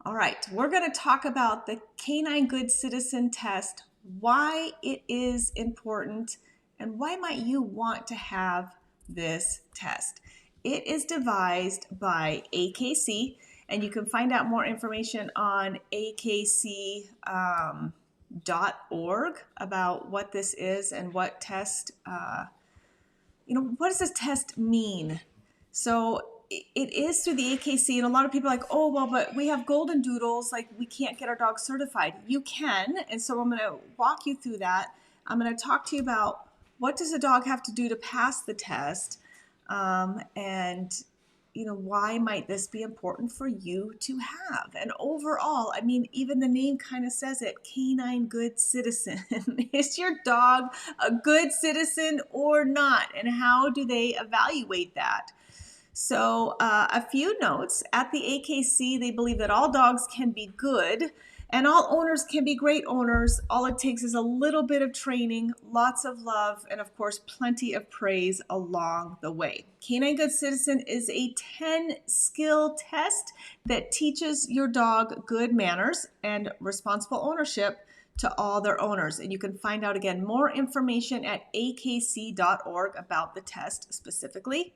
All right, we're going to talk about the Canine Good Citizen Test, why it is important, and why might you want to have this test. It is devised by AKC, and you can find out more information on akc.org about what this is and what test, what does this test mean? So it is through the AKC, and a lot of people are like, oh, well, but we have golden doodles, like we can't get our dog certified. You can, and so I'm going to walk you through that. I'm going to talk to you about what does a dog have to do to pass the test, and why might this be important for you to have? And overall, I mean, even the name kind of says it, Canine Good Citizen. Is your dog a good citizen or not? And how do they evaluate that? So a few notes. At the AKC, they believe that all dogs can be good and all owners can be great owners. All it takes is a little bit of training, lots of love, and of course, plenty of praise along the way. Canine Good Citizen is a 10-skill test that teaches your dog good manners and responsible ownership to all their owners. And you can find out, again, more information at akc.org about the test specifically.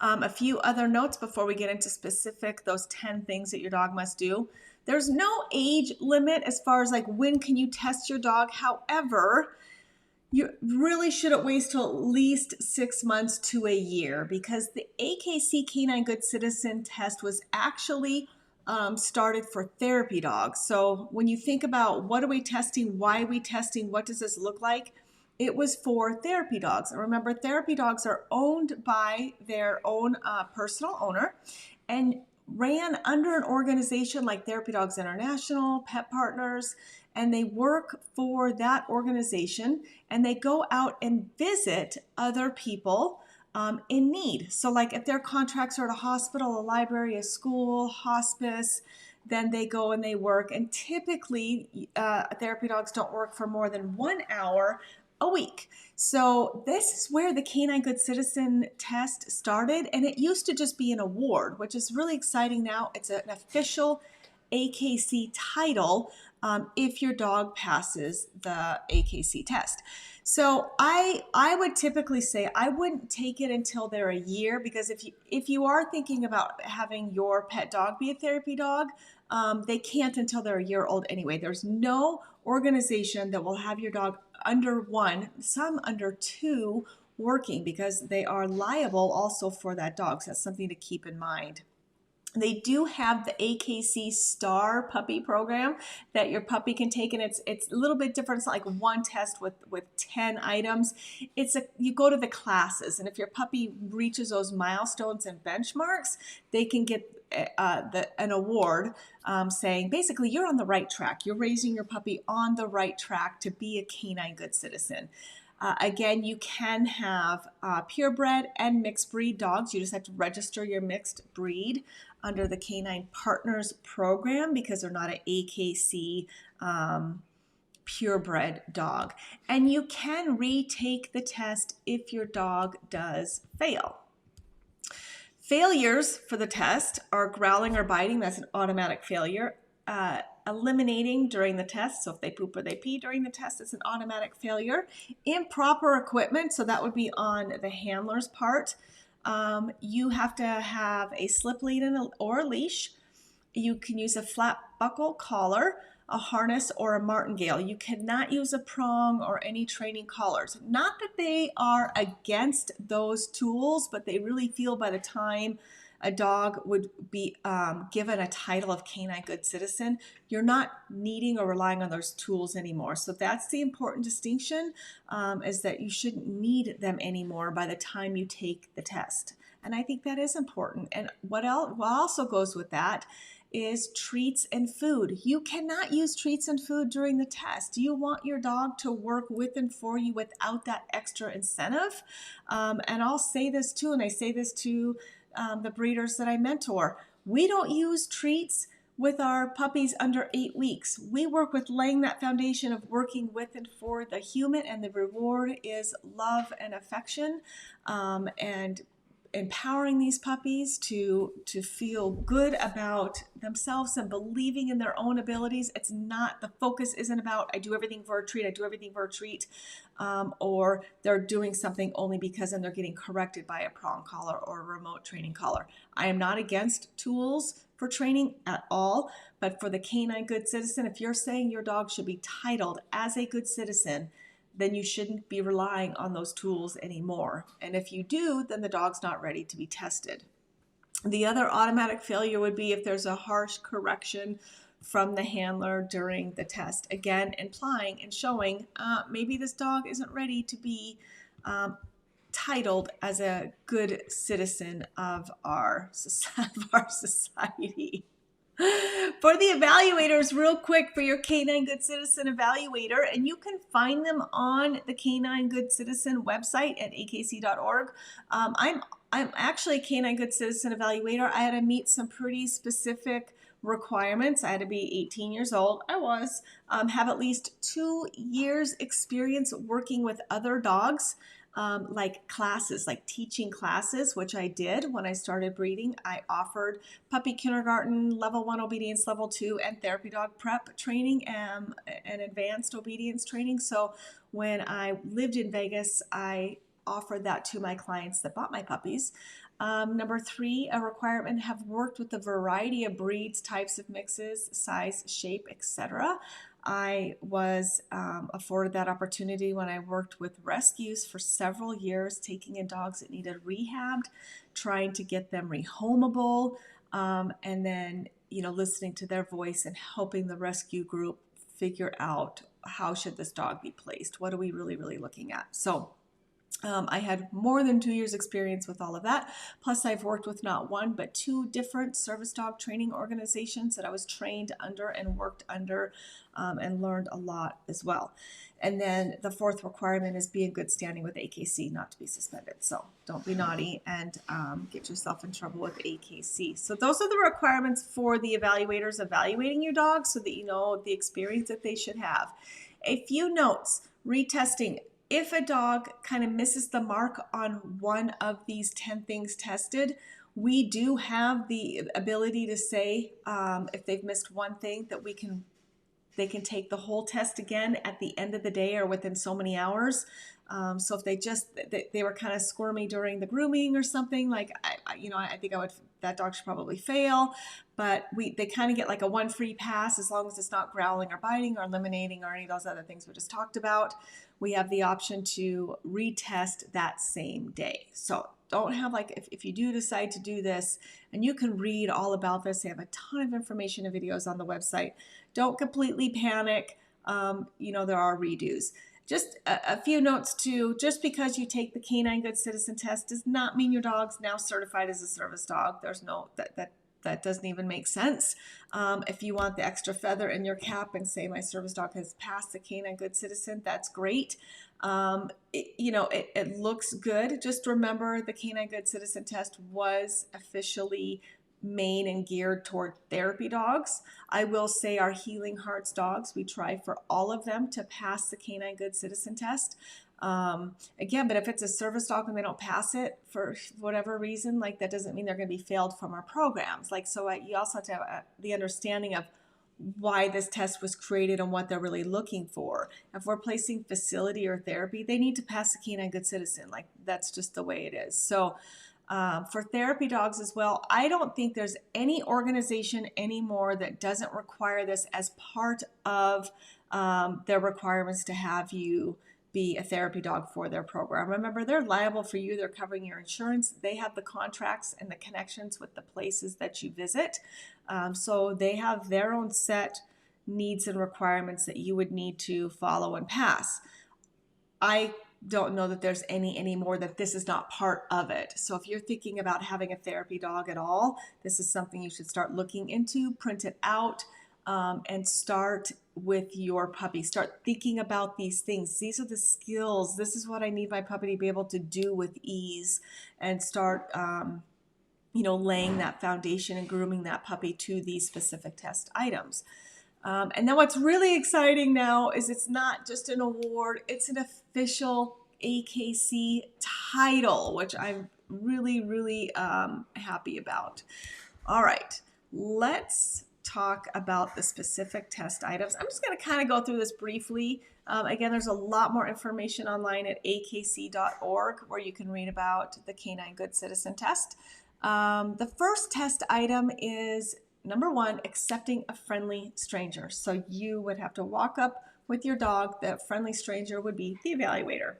A few other notes before we get into specific, those 10 things that your dog must do. There's no age limit as far as like when can you test your dog. However, you really shouldn't wait till at least 6 months to a year, because the AKC Canine Good Citizen test was actually started for therapy dogs. So when you think about what are we testing, why are we testing, what does this look like? It was for therapy dogs. And remember, therapy dogs are owned by their own personal owner and ran under an organization like Therapy Dogs International, Pet Partners, and they work for that organization and they go out and visit other people in need. So like if their contracts are at a hospital, a library, a school, hospice, then they go and they work. And typically therapy dogs don't work for more than 1 hour a week. So this is where the Canine Good Citizen test started, and it used to just be an award, which is really exciting now. It's an official AKC title if your dog passes the AKC test. So I would typically say I wouldn't take it until they're a year, because if you are thinking about having your pet dog be a therapy dog, they can't until they're a year old anyway. There's no organization that will have your dog under 1, some under 2 working, because they are liable also for that dog. So that's something to keep in mind. They do have the AKC Star Puppy Program that your puppy can take, and it's a little bit different. It's not like one test with 10 items. You go to the classes, and if your puppy reaches those milestones and benchmarks, they can get an award saying basically you're on the right track. You're raising your puppy on the right track to be a Canine Good Citizen. Again, you can have purebred and mixed breed dogs. You just have to register your mixed breed under the Canine Partners program because they're not an AKC purebred dog. And you can retake the test if your dog does fail. Failures for the test are growling or biting. That's an automatic failure. Eliminating during the test, so if they poop or they pee during the test, it's an automatic failure. Improper equipment, so that would be on the handler's part. You have to have a slip lead or a leash. You can use a flat buckle collar, a harness, or a martingale. You cannot use a prong or any training collars. Not that they are against those tools, but they really feel by the time a dog would be given a title of Canine Good Citizen, you're not needing or relying on those tools anymore. So that's the important distinction, is that you shouldn't need them anymore by the time you take the test. And I think that is important. And what also goes with that is treats and food. You cannot use treats and food during the test. You want your dog to work with and for you without that extra incentive. And I'll say this too, and I say this to the breeders that I mentor. We don't use treats with our puppies under 8 weeks. We work with laying that foundation of working with and for the human, and the reward is love and affection and empowering these puppies to feel good about themselves and believing in their own abilities. It's not, the focus isn't about I do everything for a treat, I do everything for a treat, or they're doing something only because then they're getting corrected by a prong collar or a remote training collar. I am not against tools for training at all, but for the canine good citizen, if you're saying your dog should be titled as a good citizen, then you shouldn't be relying on those tools anymore. And if you do, then the dog's not ready to be tested. The other automatic failure would be if there's a harsh correction from the handler during the test. Again, implying and showing maybe this dog isn't ready to be titled as a good citizen of our society. For the evaluators, real quick, for your Canine Good Citizen evaluator, and you can find them on the Canine Good Citizen website at akc.org. I'm actually a Canine Good Citizen evaluator. I had to meet some pretty specific requirements. I had to be 18 years old. I was, have at least 2 years experience working with other dogs. Like classes, like teaching classes, which I did when I started breeding. I offered puppy kindergarten, level 1 obedience, level 2, and therapy dog prep training and advanced obedience training. So when I lived in Vegas, I offered that to my clients that bought my puppies. Number 3, a requirement, have worked with a variety of breeds, types of mixes, size, shape, etc. I was afforded that opportunity when I worked with rescues for several years, taking in dogs that needed rehabbed, trying to get them rehomable, and then, listening to their voice and helping the rescue group figure out how should this dog be placed? What are we really, really looking at? So I had more than 2 years experience with all of that. Plus I've worked with not one, but 2 different service dog training organizations that I was trained under and worked under, and learned a lot as well. And then the 4th requirement is be in good standing with AKC, not to be suspended. So don't be naughty and get yourself in trouble with AKC. So those are the requirements for the evaluators evaluating your dog so that you know the experience that they should have. A few notes, retesting. If a dog kind of misses the mark on one of these 10 things tested, we do have the ability to say if they've missed one thing that they can take the whole test again at the end of the day or within so many hours. So if they were kind of squirmy during the grooming or something, like I think that dog should probably fail. But they kind of get like a 1 free pass as long as it's not growling or biting or eliminating or any of those other things we just talked about. We have the option to retest that same day. So don't have if you do decide to do this, and you can read all about this. They have a ton of information and videos on the website. Don't completely panic. There are redos. Just a few notes too, just because you take the Canine Good Citizen test does not mean your dog's now certified as a service dog. There's no, that doesn't even make sense. If you want the extra feather in your cap and say my service dog has passed the Canine Good Citizen, that's great. It looks good. Just remember the Canine Good Citizen test was officially made and geared toward therapy dogs. I will say our Healing Hearts dogs, we try for all of them to pass the Canine Good Citizen test. Again, but if it's a service dog and they don't pass it for whatever reason, that doesn't mean they're going to be failed from our programs. You also have to have the understanding of why this test was created and what they're really looking for. If we're placing facility or therapy, they need to pass the Canine Good Citizen. That's just the way it is. So for therapy dogs as well, I don't think there's any organization anymore that doesn't require this as part of their requirements to have you be a therapy dog for their program. Remember, they're liable for you. They're covering your insurance. They have the contracts and the connections with the places that you visit. So they have their own set needs and requirements that you would need to follow and pass. I don't know that there's any anymore that this is not part of it. So if you're thinking about having a therapy dog at all, this is something you should start looking into, print it out, and start with your puppy. Start thinking about these things. These are the skills. This is what I need my puppy to be able to do with ease, and start laying that foundation and grooming that puppy to these specific test items. And then what's really exciting now is it's not just an award, it's an official AKC title, which I'm really, really happy about. All right, let's talk about the specific test items. I'm just going to kind of go through this briefly. Again, there's a lot more information online at akc.org where you can read about the Canine Good Citizen test. The first test item is number 1, accepting a friendly stranger. So you would have to walk up with your dog. That friendly stranger would be the evaluator.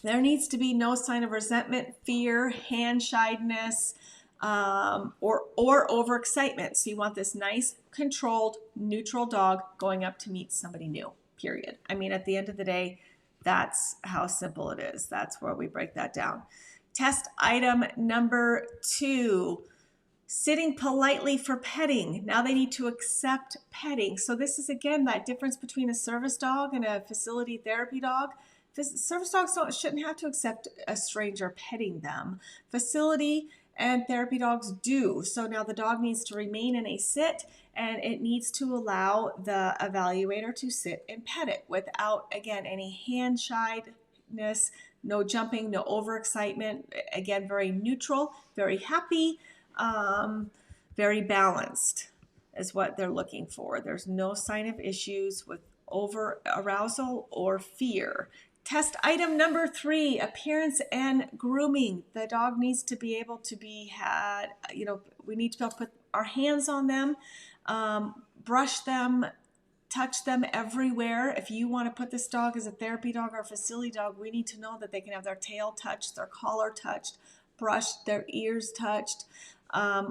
There needs to be no sign of resentment, fear, hand shyness, or overexcitement. So you want this nice, controlled, neutral dog going up to meet somebody new, period. I mean, at the end of the day, that's how simple it is. That's where we break that down. Test item number 2, sitting politely for petting. Now they need to accept petting. So this is, again, that difference between a service dog and a facility therapy dog. Service dogs shouldn't have to accept a stranger petting them. Facility and therapy dogs do. So now the dog needs to remain in a sit, and it needs to allow the evaluator to sit and pet it without, again, any hand shyness, no jumping, no overexcitement. Again, very neutral, very happy, very balanced is what they're looking for. There's no sign of issues with over arousal or fear. Test item number 3, appearance and grooming. The dog needs to be able to be had, we need to be able to put our hands on them, brush them, touch them everywhere. If you want to put this dog as a therapy dog or a facility dog, we need to know that they can have their tail touched, their collar touched, brushed, their ears touched,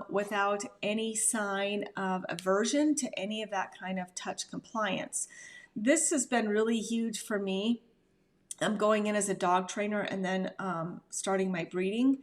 without any sign of aversion to any of that kind of touch compliance. This has been really huge for me. I'm going in as a dog trainer, and then starting my breeding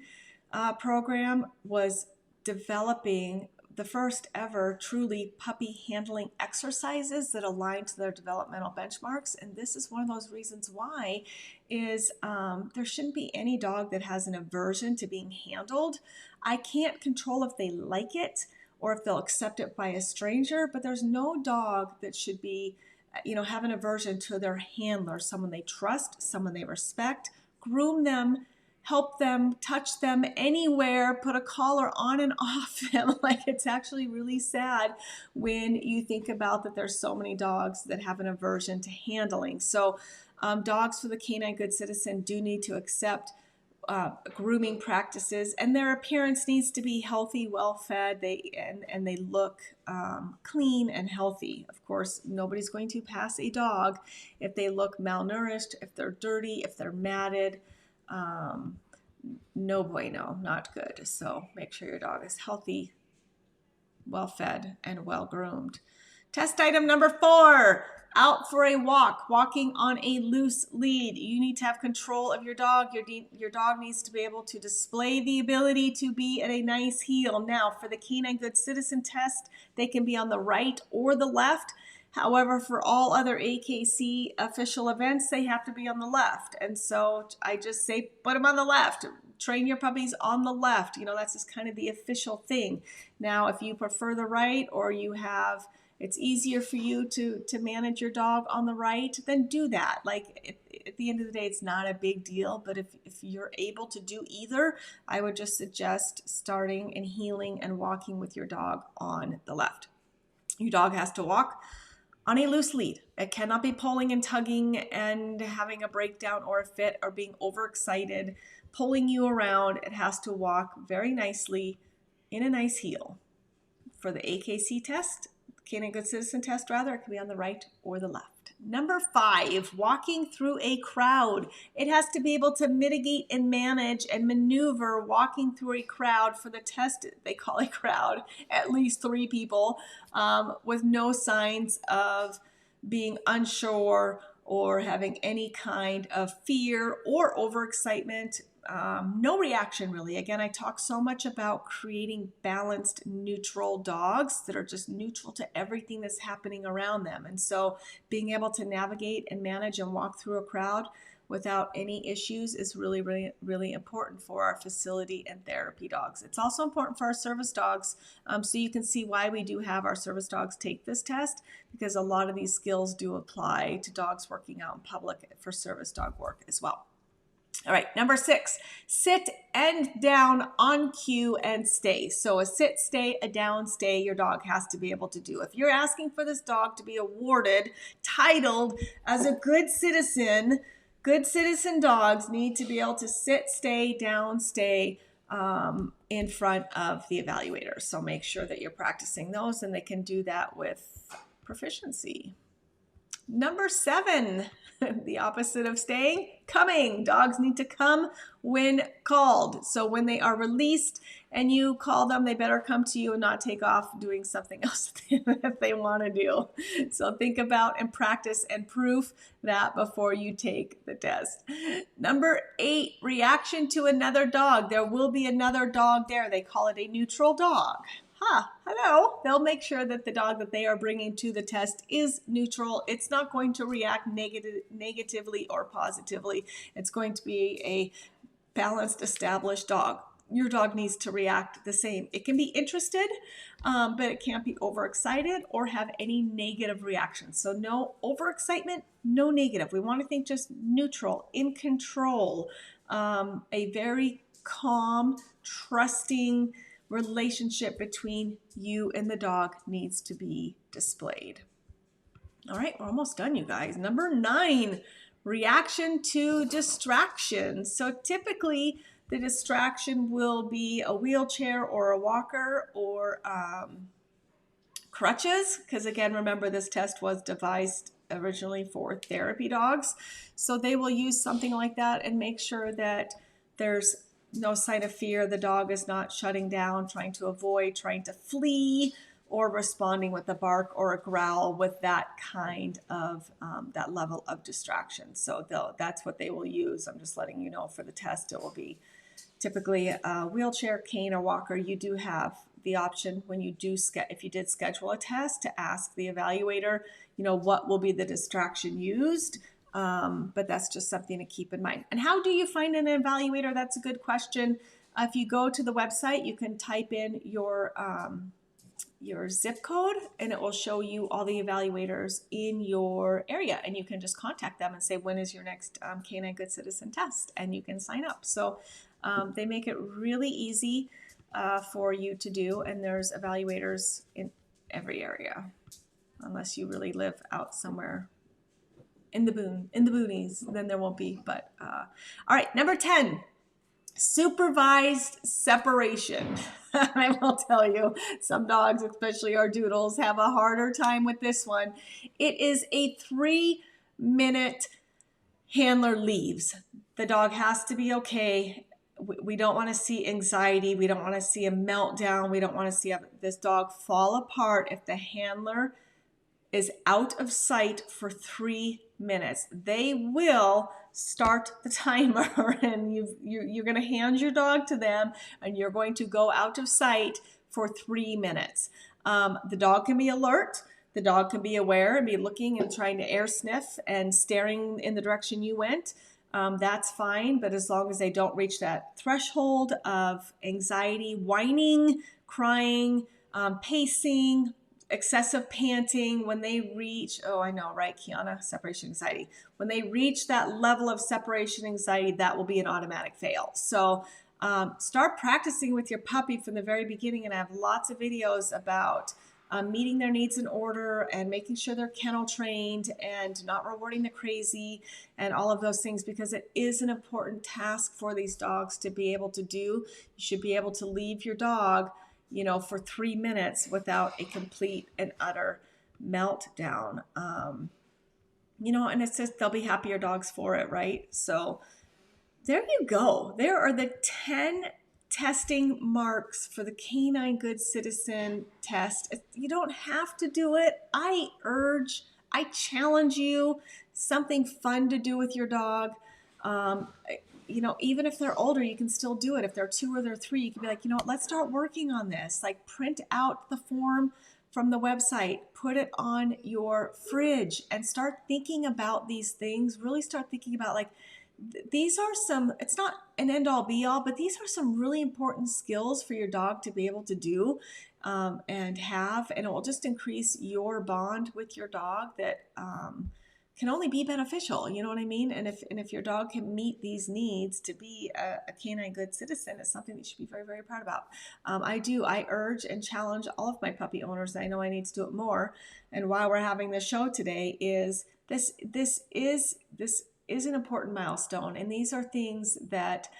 program was developing the first ever truly puppy handling exercises that align to their developmental benchmarks. And this is one of those reasons why is there shouldn't be any dog that has an aversion to being handled. I can't control if they like it or if they'll accept it by a stranger, but there's no dog that should be have an aversion to their handler, someone they trust, someone they respect. Groom them, help them, touch them anywhere, put a collar on and off them. Like, it's actually really sad when you think about that there's so many dogs that have an aversion to handling. So dogs for the Canine Good Citizen do need to accept grooming practices, and their appearance needs to be healthy, well-fed, and they look clean and healthy. Of course, nobody's going to pass a dog if they look malnourished, if they're dirty, if they're matted. No bueno, not good. So make sure your dog is healthy, well-fed, and well-groomed. Test item number 4, out for a walk, walking on a loose lead. You need to have control of your dog. Your dog needs to be able to display the ability to be at a nice heel. Now, for the Canine Good Citizen test, they can be on the right or the left. However, for all other AKC official events, they have to be on the left. And so I just say, put them on the left. Train your puppies on the left. That's just kind of the official thing. Now, if you prefer the right, or it's easier for you to manage your dog on the right, then do that. Like, at the end of the day, it's not a big deal, but if you're able to do either, I would just suggest starting and heeling and walking with your dog on the left. Your dog has to walk on a loose lead. It cannot be pulling and tugging and having a breakdown or a fit or being overexcited, pulling you around. It has to walk very nicely in a nice heel. For the AKC test, Canine Good Citizen test rather, it can be on the right or the left. Number 5, walking through a crowd. It has to be able to mitigate and manage and maneuver walking through a crowd. For the test, they call a crowd at least 3 people with no signs of being unsure or having any kind of fear or overexcitement. No reaction, really. Again, I talk so much about creating balanced, neutral dogs that are just neutral to everything that's happening around them. And so being able to navigate and manage and walk through a crowd without any issues is really, really, really important for our facility and therapy dogs. It's also important for our service dogs. So you can see why we do have our service dogs take this test, because a lot of these skills do apply to dogs working out in public for service dog work as well. All right, number 6, sit and down on cue and stay. So a sit, stay, a down, stay, your dog has to be able to do. If you're asking for this dog to be awarded, titled as a good citizen dogs need to be able to sit, stay, down, stay in front of the evaluator. So make sure that you're practicing those, and they can do that with proficiency. Number 7, the opposite of staying, coming. Dogs need to come when called. So when they are released and you call them, they better come to you and not take off doing something else that they want to do. So think about and practice and proof that before you take the test. Number 8, reaction to another dog. There will be another dog there. They call it a neutral dog. Hello. They'll make sure that the dog that they are bringing to the test is neutral. It's not going to react negatively or positively. It's going to be a balanced, established dog. Your dog needs to react the same. It can be interested, but it can't be overexcited or have any negative reactions. So no overexcitement, no negative. We want to think just neutral, in control, a very calm, trusting relationship between you and the dog needs to be displayed. All right, we're almost done, you guys. Number 9, reaction to distraction. So typically the distraction will be a wheelchair or a walker or crutches, because again, remember this test was devised originally for therapy dogs. So they will use something like that and make sure that there's no sign of fear. The dog is not shutting down, trying to avoid, trying to flee, or responding with a bark or a growl with that kind of, that level of distraction. So that's what they will use. I'm just letting you know for the test, it will be typically a wheelchair, cane, or walker. You do have the option when you do, if you did schedule a test, to ask the evaluator, what will be the distraction used. But that's just something to keep in mind. And how do you find an evaluator? That's a good question. If you go to the website, you can type in your zip code, and it will show you all the evaluators in your area. And you can just contact them and say, when is your next Canine Good Citizen test? And you can sign up. So they make it really easy for you to do. And there's evaluators in every area, unless you really live out somewhere in the boonies, then there won't be. But all right, number 10, supervised separation. I will tell you, some dogs, especially our doodles, have a harder time with this one. It is a 3-minute handler leaves. The dog has to be okay. We don't want to see anxiety. We don't want to see a meltdown. We don't want to see this dog fall apart if the handler is out of sight for 3 minutes. They will start the timer, and you're going to hand your dog to them, and you're going to go out of sight for 3 minutes. The dog can be alert. The dog can be aware and be looking and trying to air sniff and staring in the direction you went. That's fine, but as long as they don't reach that threshold of anxiety, whining, crying, pacing, excessive panting, when they reach, oh, I know, right, Kiana, separation anxiety. When they reach that level of separation anxiety, that will be an automatic fail. So start practicing with your puppy from the very beginning, and I have lots of videos about meeting their needs in order and making sure they're kennel trained and not rewarding the crazy and all of those things, because it is an important task for these dogs to be able to do. You should be able to leave your dog for 3 minutes without a complete and utter meltdown. And it's just, they'll be happier dogs for it, right? So there you go. There are the 10 testing marks for the Canine Good Citizen test. You don't have to do it. I challenge you, something fun to do with your dog. Even if they're older, you can still do it. If they're 2 or they're 3, you can be like, let's start working on this. Like, print out the form from the website, put it on your fridge, and start thinking about these things. Really start thinking about, like, these are some, it's not an end all be all, but these are some really important skills for your dog to be able to do and have, and it will just increase your bond with your dog that can only be beneficial. You know what I mean? And if your dog can meet these needs to be a canine good citizen, it's something that you should be very, very proud about. I urge and challenge all of my puppy owners. I know I need to do it more. And why we're having this show today is this is an important milestone. And these are things that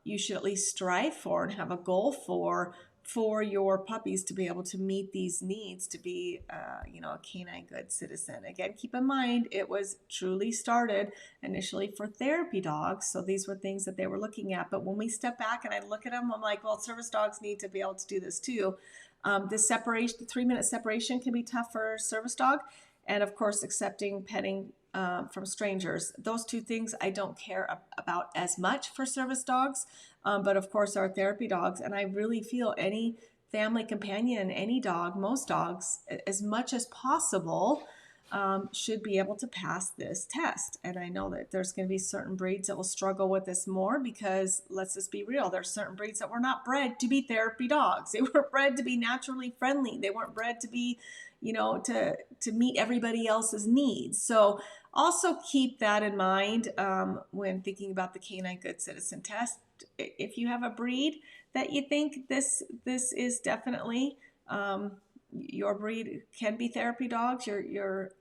you should at least strive for and have a goal for your puppies to be able to meet these needs to be, a canine good citizen. Again, keep in mind, it was truly started initially for therapy dogs. So these were things that they were looking at. But when we step back and I look at them, I'm like, well, service dogs need to be able to do this too. The 3-minute separation can be tough for a service dog. And of course, accepting petting from strangers. Those two things I don't care about as much for service dogs, but of course our therapy dogs. And I really feel any family companion, any dog, most dogs, as much as possible, should be able to pass this test. And I know that there's going to be certain breeds that will struggle with this more because, let's just be real, there's certain breeds that were not bred to be therapy dogs. They were bred to be naturally friendly. They weren't bred to be, to meet everybody else's needs. So also keep that in mind when thinking about the Canine Good Citizen test. If you have a breed that you think this is definitely your breed can be therapy dogs, your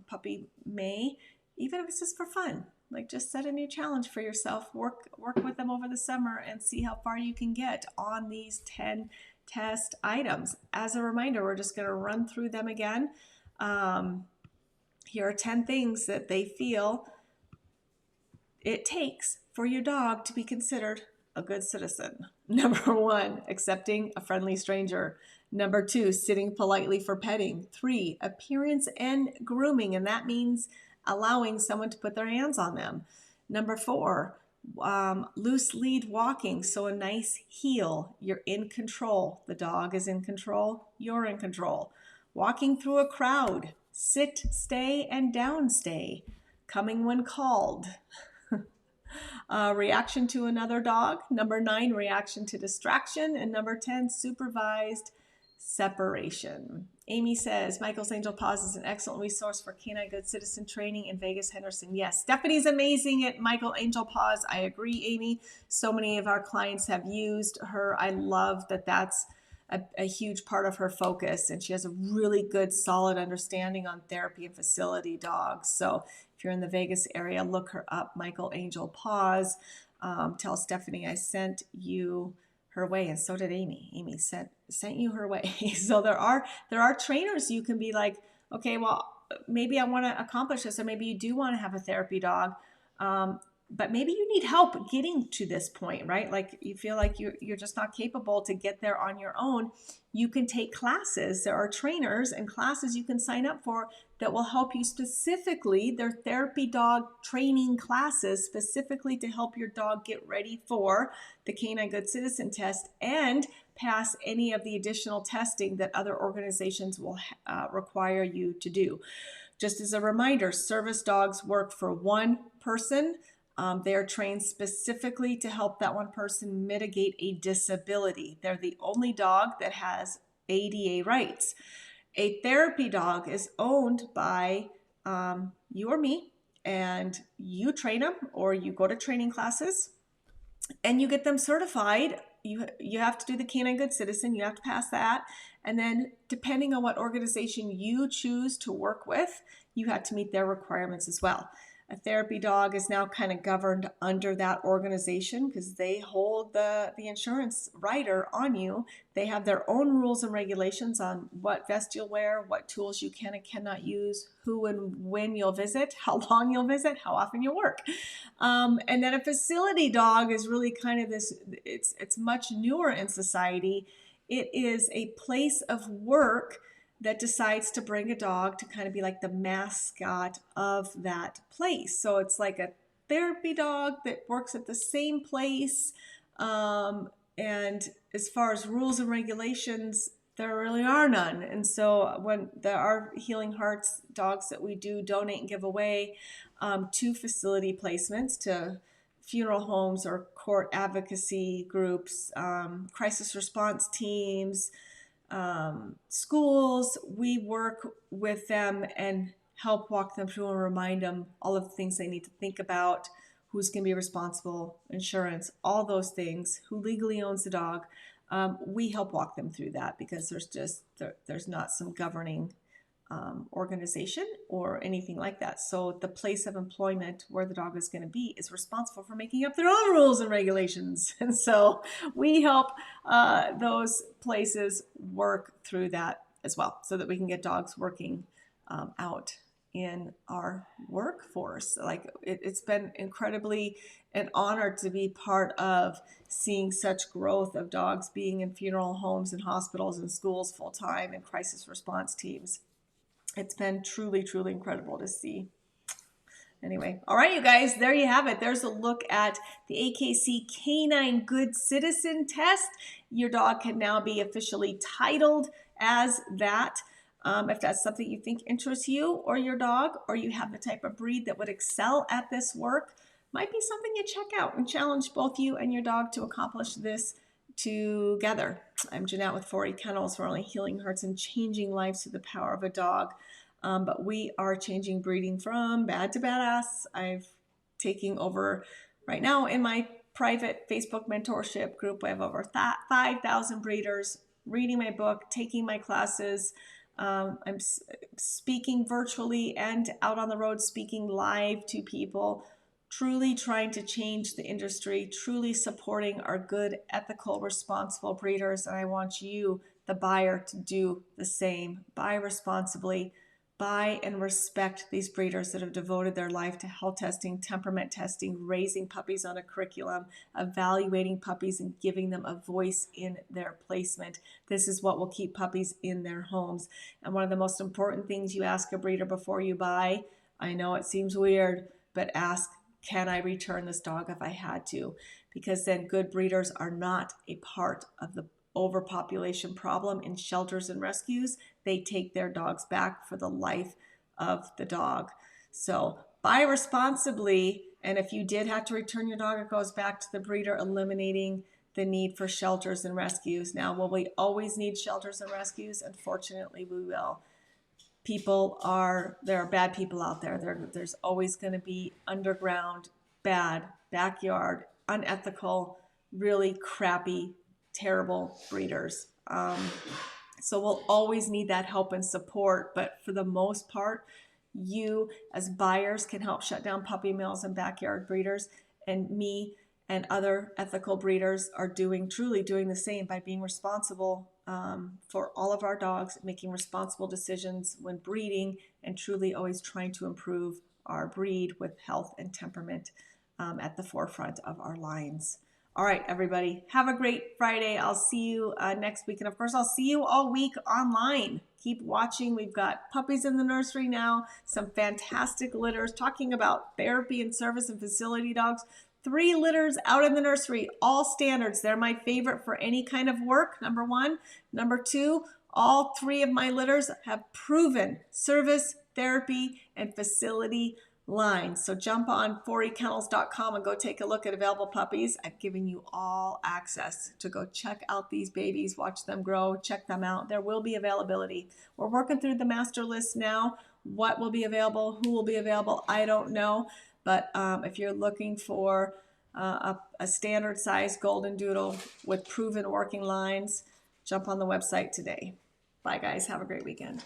puppy may, even if it's just for fun, like just set a new challenge for yourself, work with them over the summer and see how far you can get on these 10 test items. As a reminder, we're just going to run through them again. Here are 10 things that they feel it takes for your dog to be considered a good citizen. Number 1, accepting a friendly stranger. Number 2, sitting politely for petting. 3, appearance and grooming, and that means allowing someone to put their hands on them. Number 4, loose lead walking, so a nice heel. You're in control. The dog is in control. You're in control. Walking through a crowd. Sit, stay, and down stay. Coming when called. Reaction to another dog. Number 9, reaction to distraction. And number 10, supervised separation. Amy says, Michael's Angel Paws is an excellent resource for canine good citizen training in Vegas, Henderson. Yes, Stephanie's amazing at Michael Angel Paws. I agree, Amy. So many of our clients have used her. I love that that's a huge part of her focus, and she has a really good, solid understanding on therapy and facility dogs. So if you're in the Vegas area, look her up, Michael Angel Paws. Tell Stephanie I sent you her way, and so did Amy. Amy sent you her way. So there are trainers you can be like, okay, well, maybe I want to accomplish this, or maybe you do want to have a therapy dog, but maybe you need help getting to this point, right? Like you feel like you're just not capable to get there on your own. You can take classes. There are trainers and classes you can sign up for that will help you specifically. They're therapy dog training classes specifically to help your dog get ready for the Canine Good Citizen test and pass any of the additional testing that other organizations will require you to do. Just as a reminder, service dogs work for one person. They are trained specifically to help that one person mitigate a disability. They're the only dog that has ADA rights. A therapy dog is owned by you or me, and you train them or you go to training classes and you get them certified. You have to do the Canine Good Citizen. You have to pass that. And then depending on what organization you choose to work with, you have to meet their requirements as well. A therapy dog is now kind of governed under that organization because they hold the insurance rider on you. They have their own rules and regulations on what vest you'll wear, what tools you can and cannot use, who and when you'll visit, how long you'll visit, how often you'll work. And then a facility dog is really kind of this, it's much newer in society. It is a place of work that decides to bring a dog to kind of be like the mascot of that place. So it's like a therapy dog that works at the same place. And as far as rules and regulations, there really are none. And so when there are Healing Hearts dogs that we do donate and give away to facility placements, to funeral homes or court advocacy groups, crisis response teams, schools, we work with them and help walk them through and remind them all of the things they need to think about, who's going to be responsible, insurance, all those things, who legally owns the dog. We help walk them through that because there's not some governing organization or anything like that. So the place of employment where the dog is going to be is responsible for making up their own rules and regulations. And so we help those places work through that as well so that we can get dogs working out in our workforce. Like it's been incredibly an honor to be part of seeing such growth of dogs being in funeral homes and hospitals and schools full time and crisis response teams. It's been truly, truly incredible to see. Anyway, all right, you guys, there you have it. There's a look at the AKC Canine Good Citizen Test. Your dog can now be officially titled as that. If that's something you think interests you or your dog, or you have the type of breed that would excel at this work, might be something you check out and challenge both you and your dog to accomplish this together. I'm Jeanette with 4E Kennels. We're only healing hearts and changing lives through the power of a dog. But we are changing breeding from bad to badass. I've taken over right now in my private Facebook mentorship group. I have over 5,000 breeders reading my book, taking my classes. I'm speaking virtually and out on the road, speaking live to people, truly trying to change the industry, truly supporting our good, ethical, responsible breeders. And I want you, the buyer, to do the same. Buy responsibly. Buy and respect these breeders that have devoted their life to health testing, temperament testing, raising puppies on a curriculum, evaluating puppies and giving them a voice in their placement. This is what will keep puppies in their homes. And one of the most important things you ask a breeder before you buy, I know it seems weird, but ask, can I return this dog if I had to? Because then good breeders are not a part of the overpopulation problem in shelters and rescues. They take their dogs back for the life of the dog. So buy responsibly. And if you did have to return your dog, it goes back to the breeder eliminating the need for shelters and rescues. Now, will we always need shelters and rescues? Unfortunately, we will. There are bad people out there. There's always going to be underground, bad, backyard, unethical, really crappy, terrible breeders. So we'll always need that help and support. But for the most part, you as buyers can help shut down puppy mills and backyard breeders. And me and other ethical breeders are truly doing the same by being responsible for all of our dogs, making responsible decisions when breeding, and truly always trying to improve our breed with health and temperament at the forefront of our lines. All right, everybody, have a great Friday. I'll see you next week. And of course, I'll see you all week online. Keep watching. We've got puppies in the nursery now, some fantastic litters, talking about therapy and service and facility dogs. 3 litters out in the nursery, all standards. They're my favorite for any kind of work, number 1. Number 2, all 3 of my litters have proven service, therapy, and facility lines. So jump on 4ekennels.com and go take a look at available puppies. I've given you all access to go check out these babies, watch them grow, check them out. There will be availability. We're working through the master list now. What will be available, who will be available, I don't know. But if you're looking for a standard size golden doodle with proven working lines, jump on the website today. Bye guys, have a great weekend.